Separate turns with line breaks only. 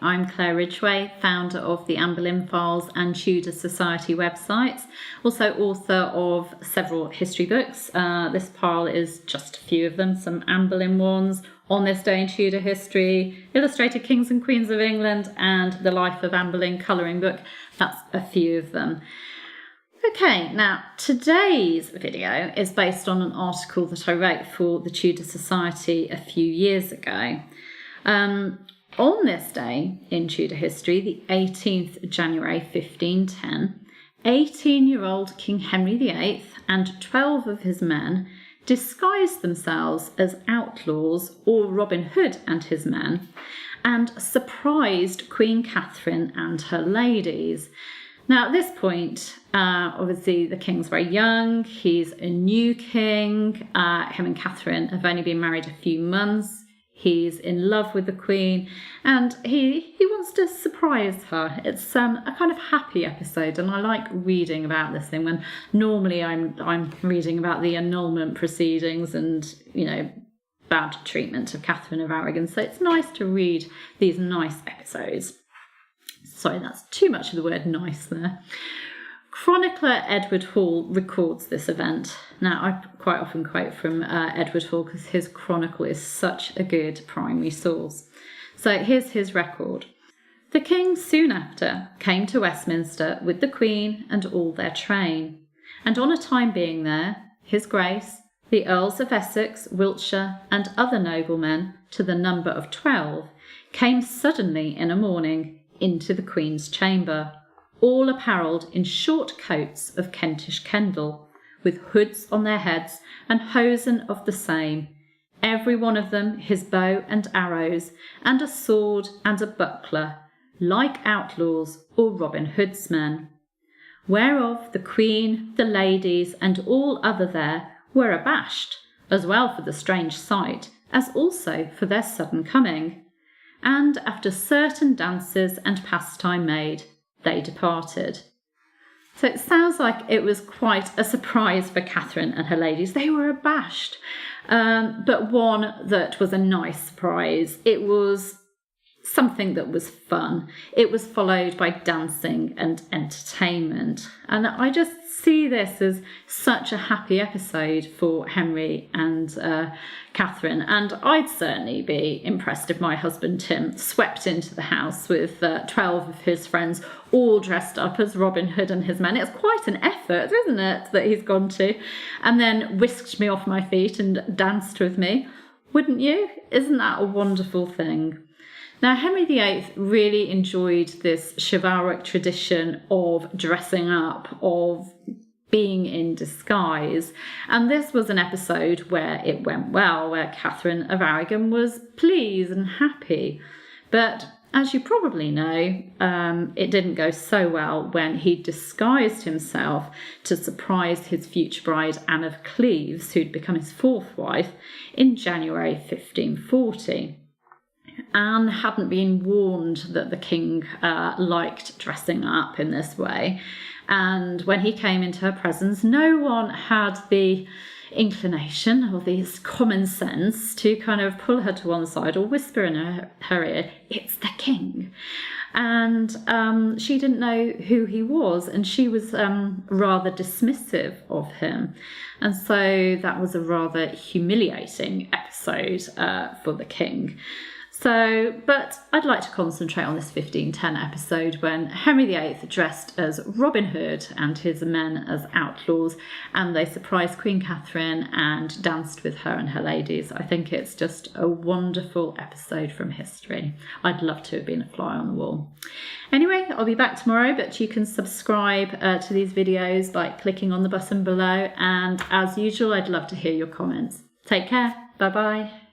I'm Claire Ridgway, founder of the Anne Boleyn Files and Tudor Society websites, also author of several history books. This pile is just a few of them, some Anne Boleyn ones, On This Day in Tudor History, Illustrated Kings and Queens of England, and The Life of Anne Boleyn colouring book. That's a few of them. Okay, now today's video is based on an article that I wrote for the Tudor Society a few years ago. On this day in Tudor history, the 18th of January 1510, 18-year-old King Henry VIII and 12 of his men disguised themselves as outlaws or Robin Hood and his men and surprised Queen Catherine and her ladies. Now, at this point, obviously the king's very young, he's a new king, him and Catherine have only been married a few months, he's in love with the queen, and he wants to surprise her. It's a kind of happy episode, and I like reading about this thing when normally I'm reading about the annulment proceedings and, you know, bad treatment of Catherine of Aragon, so it's nice to read these nice episodes. Sorry, that's too much of the word nice there. Chronicler Edward Hall records this event. Now, I quite often quote from Edward Hall because his Chronicle is such a good primary source. So here's his record. The king soon after came to Westminster with the queen and all their train, and on a time being there, his grace, the Earls of Essex, Wiltshire, and other noblemen, to the number of 12, came suddenly in a morning into the Queen's chamber, all apparelled in short coats of Kentish kendal, with hoods on their heads and hosen of the same, every one of them his bow and arrows, and a sword and a buckler, like outlaws or Robin Hood's men. Whereof the Queen, the ladies, and all other there were abashed, as well for the strange sight, as also for their sudden coming. And after certain dances and pastime made, they departed. So it sounds like it was quite a surprise for Catherine and her ladies. They were abashed, but one that was a nice surprise. It was something that was fun. It was followed by dancing and entertainment. And I just see this as such a happy episode for Henry and Catherine. And I'd certainly be impressed if my husband Tim swept into the house with 12 of his friends all dressed up as Robin Hood and his men. It's quite an effort, isn't it, that he's gone to, and then whisked me off my feet and danced with me. Wouldn't you? Isn't that a wonderful thing? Now, Henry VIII really enjoyed this chivalric tradition of dressing up, of being in disguise. And this was an episode where it went well, where Catherine of Aragon was pleased and happy. But as you probably know, it didn't go so well when he disguised himself to surprise his future bride, Anne of Cleves, who'd become his fourth wife, in January 1540. Anne hadn't been warned that the king liked dressing up in this way, and when he came into her presence, no one had the inclination or this common sense to kind of pull her to one side or whisper in her ear, "It's the king." And she didn't know who he was, and she was rather dismissive of him. And so that was a rather humiliating episode for the king. So, but I'd like to concentrate on this 1510 episode when Henry VIII dressed as Robin Hood and his men as outlaws, and they surprised Queen Catherine and danced with her and her ladies. I think it's just a wonderful episode from history. I'd love to have been a fly on the wall. Anyway, I'll be back tomorrow, but you can subscribe to these videos by clicking on the button below, and as usual, I'd love to hear your comments. Take care. Bye-bye.